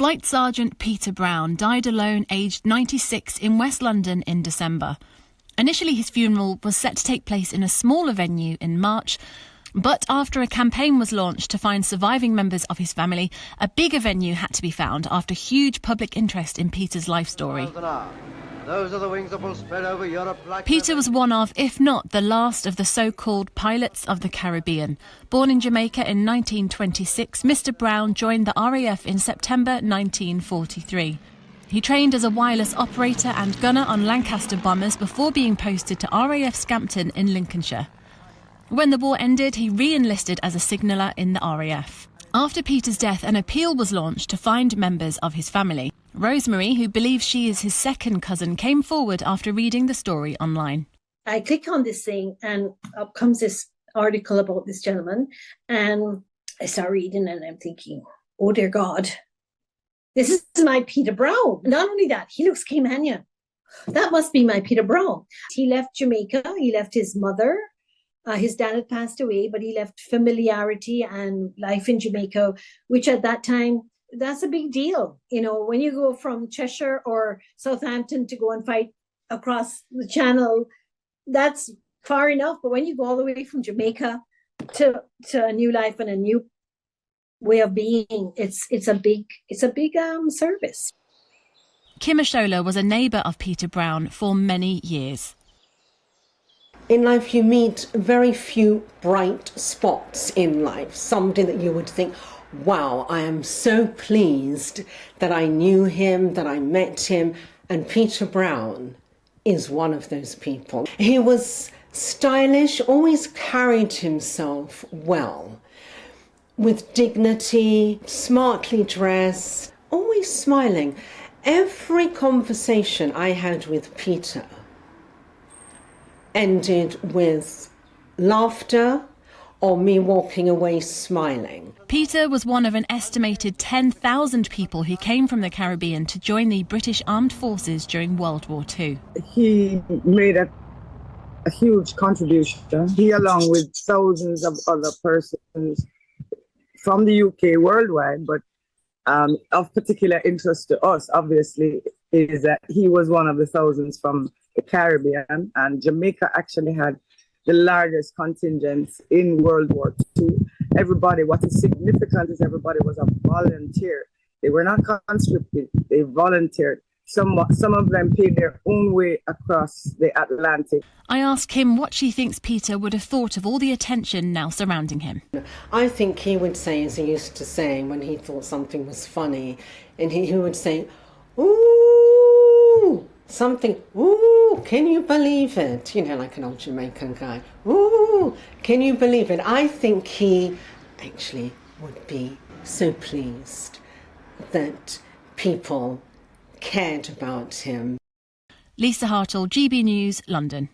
Flight Sergeant Peter Brown died alone, aged 96, in West London in December. Initially, his funeral was set to take place in a smaller venue in March, but after a campaign was launched to find surviving members of his family, a bigger venue had to be found after huge public interest in Peter's life story. Those are the wings that will spread over Europe like... Peter was one of, if not the last of the so-called pilots of the Caribbean. Born in Jamaica in 1926, Mr. Brown joined the RAF in September 1943. He trained as a wireless operator and gunner on Lancaster bombers before being posted to RAF Scampton in Lincolnshire. When the war ended, he re-enlisted as a signaller in the RAF. After Peter's death, an appeal was launched to find members of his family. Rosemary, who believes she is his second cousin, came forward after reading the story online. I click on this thing and up comes this article about this gentleman, and I start reading and I'm thinking, oh dear God, this is my Peter Brown. Not only that, he looks Caymanian. That must be my Peter Brown. He left Jamaica, he left his mother. His dad had passed away, but he left familiarity and life in Jamaica, which at that time, that's a big deal. You know, when you go from Cheshire or Southampton to go and fight across the channel, that's far enough. But when you go all the way from Jamaica to a new life and a new way of being, it's a big service. Kim Ashola was a neighbour of Peter Brown for many years. In life, you meet very few bright spots in life. Somebody that you would think, wow, I am so pleased that I knew him, that I met him. And Peter Brown is one of those people. He was stylish, always carried himself well, with dignity, smartly dressed, always smiling. Every conversation I had with Peter ended with laughter or me walking away smiling. Peter was one of an estimated 10,000 people who came from the Caribbean to join the British Armed Forces during World War II. He made a huge contribution. He, along with thousands of other persons from the UK worldwide, but of particular interest to us, obviously, is that he was one of the thousands from the Caribbean, and Jamaica actually had the largest contingents in World War II. Everybody, what is significant is everybody was a volunteer. They were not conscripted, they volunteered. Some of them paid their own way across the Atlantic. I asked him what she thinks Peter would have thought of all the attention now surrounding him. I think he would say, as he used to say when he thought something was funny, and he would say, ooh, something, ooh, can you believe it? You know, like an old Jamaican guy. Ooh, can you believe it? I think he actually would be so pleased that people cared about him. Lisa Hartle, GB News, London.